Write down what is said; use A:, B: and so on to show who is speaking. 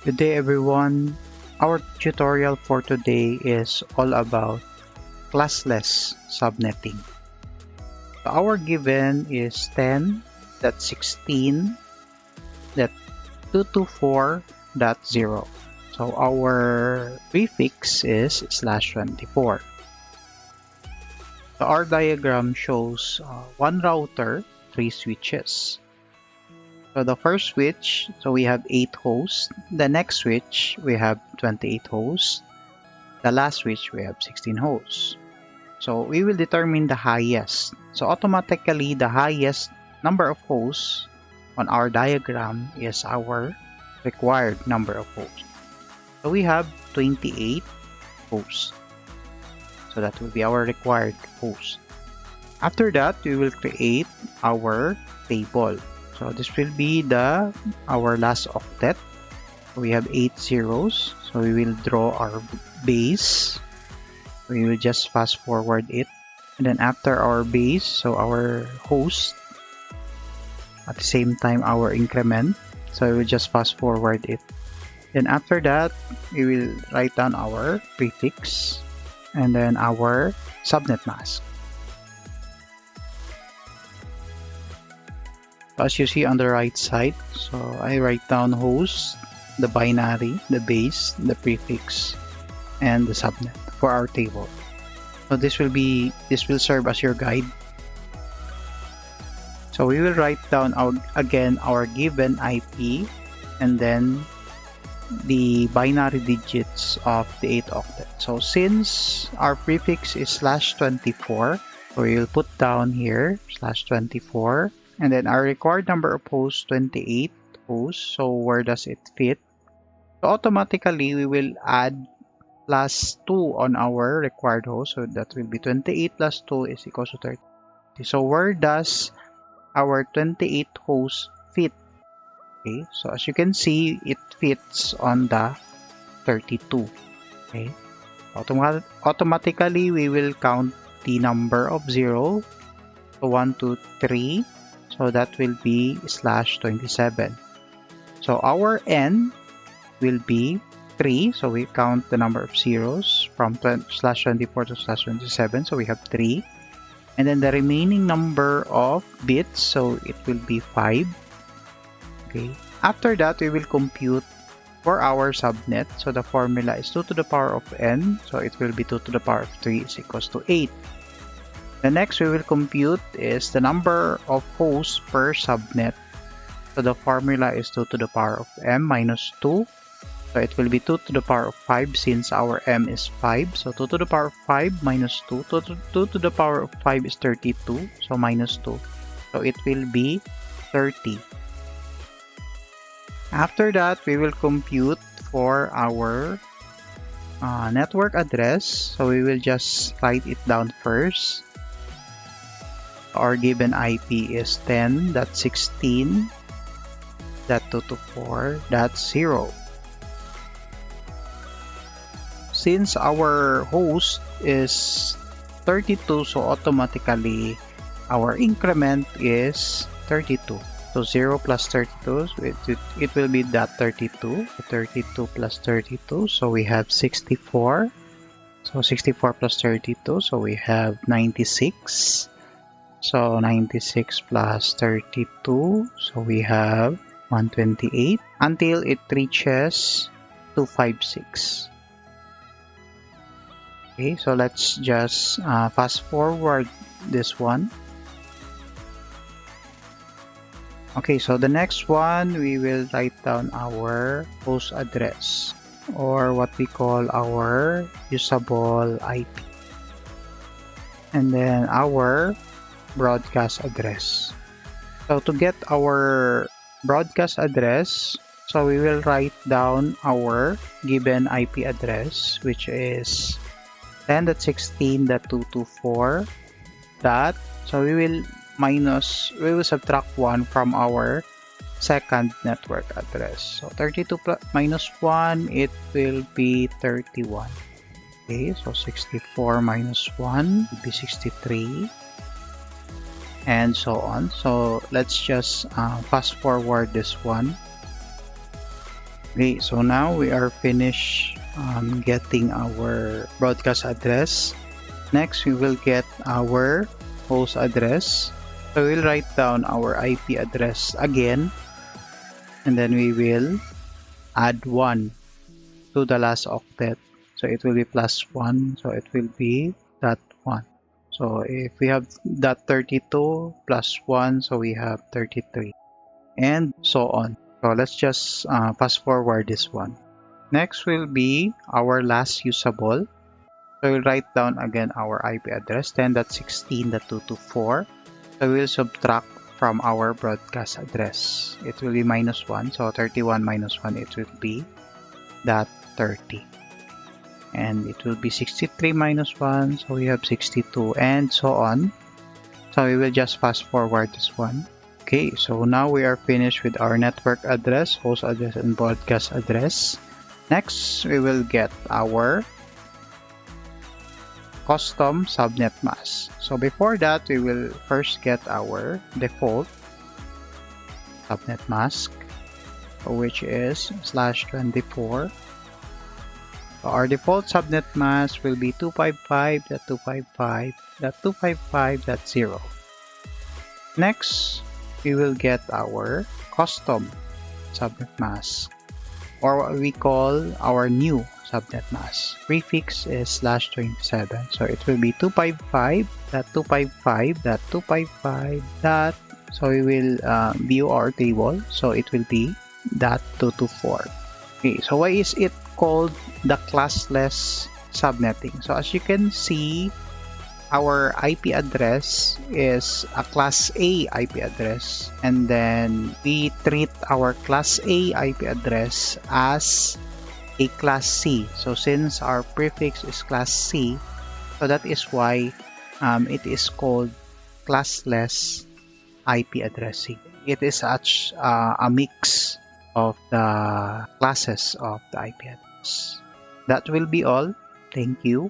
A: Good day everyone. Our tutorial for today is all about classless subnetting. So our given is 10.16.224.0. So our prefix is /24. So our diagram shows one router, 3 switches. So the first switch, so we have 8 hosts. The next switch, we have 28 hosts. The last switch, we have 16 hosts. So we will determine the highest. So automatically, the highest number of hosts on our diagram is our required number of hosts. So we have 28 hosts. So that will be our required host. After that, we will create our table. So this will be our last octet. We have 8 zeros. So we will draw our base. We will just fast forward it. And then after our base, so our host, at the same time our increment. So we will just fast forward it. Then after that, we will write down our prefix and then our subnet mask. As you see on the right side, so I write down host, the binary, the base, the prefix, and the subnet for our table. So this will serve as your guide. So we will write down again our given IP and then the binary digits of the 8 octet. So since our prefix is /24, so we will put down here /24. And then our required number of hosts, 28 hosts. So where does it fit? So automatically, we will add +2 on our required host. So that will be 28 plus 2 is equal to 30. So where does our 28 hosts fit? Okay, so as you can see, it fits on the 32. Okay, automatically, we will count the number of 0. So 1, 2, 3. So that will be /27. So our n will be 3. So we count the number of zeros from /24 to /27. So we have 3. And then the remaining number of bits, so it will be 5. Okay. After that, we will compute for our subnet. So the formula is 2 to the power of n. So it will be 2 to the power of 3 is equals to 8. The next we will compute is the number of hosts per subnet. So the formula is 2 to the power of m minus 2. So it will be 2 to the power of 5 since our m is 5. So 2 to the power of 5 minus 2. 2 to the power of 5 is 32. So minus 2. So it will be 30. After that, we will compute for our network address. So we will just write it down first. Our given IP is 10.16.224.0. Since our host is 32, so automatically our increment is 32. So 0 plus 32, it will be that 32. 32 plus 32, so we have 64. So 64 plus 32, so we have 96. So 96 plus 32, so we have 128 until it reaches 256. Okay, so let's just fast forward this one. Okay, so the next one, we will write down our host address or what we call our usable IP. And then our broadcast address. So to get our broadcast address, so we will write down our given IP address, which is 10.16.224. So we will subtract 1 from our second network address. So 32 minus 1, it will be 31. Okay, so 64 minus 1 will be 63. And so on. So let's just fast forward this one. Okay, so now we are finished getting our broadcast address. Next, we will get our host address. So we'll write down our IP address again, and then we will add 1 to the last octet. So it will be +1, so it will be that 1. So if we have that 32 plus 1, so we have 33, and so on. So let's just fast forward this one. Next will be our last usable. So we'll write down again our IP address 10.16.224. So we'll subtract from our broadcast address. It will be -1. So 31 minus 1, it will be that 30. And it will be 63 minus 1. So we have 62, and so on. So we will just fast forward this one. Okay, so now we are finished with our network address, host address, and broadcast address. Next, we will get our custom subnet mask. So before that, we will first get our default subnet mask, which is /24. So our default subnet mask will be 255.255.255.0. Next, we will get our custom subnet mask, or what we call our new subnet mask. Prefix is /27. So it will be 255.255.255. So we will view our table. So it will be .224. Okay, so why is it called the classless subnetting? So as you can see, our IP address is a class A IP address, and then we treat our class A IP address as a class C. So since our prefix is class C, so that is why it is called classless IP addressing. It is such a mix of the classes of the IP address. That will be all. Thank you.